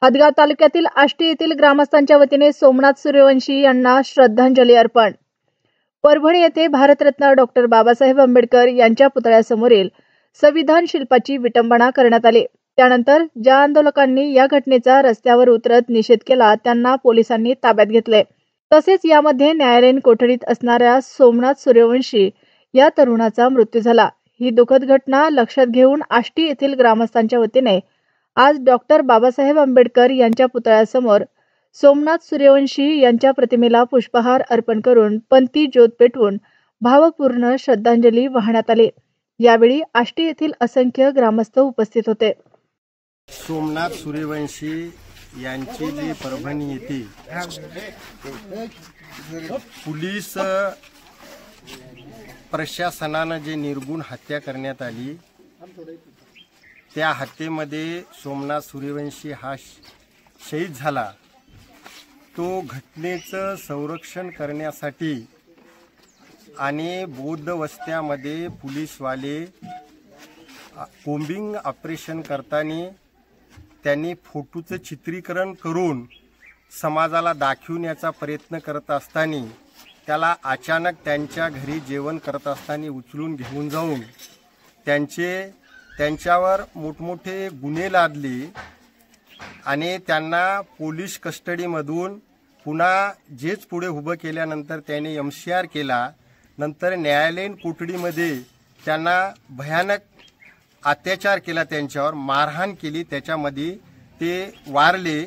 हदगाव तालुक्यातील आष्टी येथील ग्रामस्थांच्या वतीने सोमनाथ सूर्यवंशी यांना श्रद्धांजली अर्पण। परभणी येथे भारतरत्न डॉक्टर बाबासाहेब आंबेडकर यांच्या पुतळ्यासमोरील संविधान शिल्पाची विटंबना करण्यात आली। त्यानंतर ज्या आंदोलकांनी या घटनेचा रस्त्यावर उतरत निषेध केला त्यांना पोलिसांनी ताब्यात घेतले। तसेच यामध्ये न्यायालयीन कोठडीत असणाऱ्या सोमनाथ सूर्यवंशी या तरुणाचा मृत्यू झाला। ही दुःखद घटना लक्षात घेऊन आष्टी येथील ग्रामस्थांच्या वतीने आज डॉक्टर बाबासाहेब आंबेडकर यांच्या पुतळ्यासमोर सोमनाथ सूर्यवंशी यांच्या प्रतिमेला पुष्पहार अर्पण करून पंथी ज्योत पेटवून भावपूर्ण श्रद्धांजली वाहण्यात आली। यावेळी आष्टी येथील असंख्य ग्रामस्थ उपस्थित होते। सोमनाथ सूर्यवंशी यांची जी परभणी येथे पोलीस प्रशासनाने जे निर्गुण हत्या करण्यात आली, त्या हत्येमध्ये सोमनाथ सूर्यवंशी हा शहीद झाला। तो घटनेचं संरक्षण करण्यासाठी आणि बौद्ध वस्त्यामध्ये पोलीसवाले कोम्बिंग ऑपरेशन करताना त्यांनी फोटोचं चित्रीकरण करून समाजाला दाखवण्याचा प्रयत्न करत असताना त्याला अचानक त्यांच्या घरी जेवण करत असताना उचलून घेऊन जाऊन त्यांच्यावर मोठमोठे गुन्हे लादले आणि त्यांना पोलीस कस्टडीमधून पुन्हा जेच पुढे उभं केल्यानंतर त्याने एमसीआर केला। नंतर न्यायालयीन कोठडीमध्ये त्यांना भयानक अत्याचार केला, त्यांच्यावर मारहाण केली, त्याच्यामध्ये ते वारले।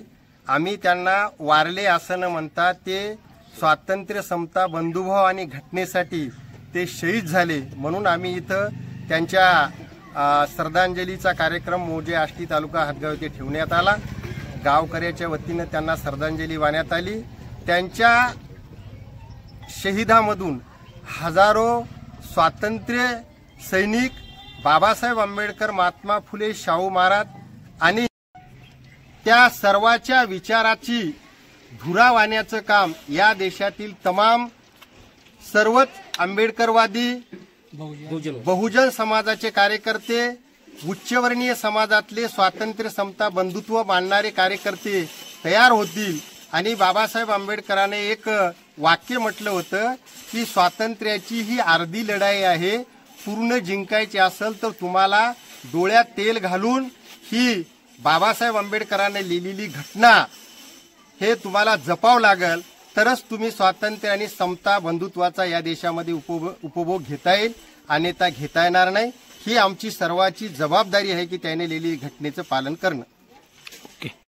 आम्ही त्यांना वारले असं न म्हणता ते स्वातंत्र्य, समता, बंधुभाव आणि घटनेसाठी ते शहीद झाले, म्हणून आम्ही इथं त्यांच्या श्रद्धांजलीचा कार्यक्रम मोजे आष्टी तालुका हदगाव येथे ठेवण्यात आला। गावकऱ्याच्या वतीनं त्यांना श्रद्धांजली वाहण्यात आली। त्यांच्या शहीदामधून हजारो स्वातंत्र्य सैनिक, बाबासाहेब आंबेडकर, महात्मा फुले, शाहू महाराज आणि त्या सर्वांच्या विचाराची धुरा वाहण्याचं काम या देशातील तमाम सर्वच आंबेडकरवादी बहुजन समाजाचे कार्यकर्ते, उच्चवर्णीय समाजातले स्वातंत्र्य, समता, बंधुत्व मानणारे कार्यकर्ते तयार होतील। आणि बाबासाहेब आंबेडकरांनी एक वाक्य म्हटलं होतं की स्वातंत्र्याची ही अर्धी लढाई आहे, पूर्ण जिंकायची असेल तर तुम्हाला डोळ्यात तेल घालून ही बाबासाहेब आंबेडकरांनी लिहिलेली घटना हे तुम्हाला जपावं लागेल, तरच तुम्ही स्वातंत्र्य आणि समता, बंधुत्वाचा या देशामध्ये उपभोग घेता येईल, अन्यथा घेता येणार नाही। ही आमची सर्वांची जबाबदारी आहे की त्याने लिहिलेली घटनेचं पालन करणं।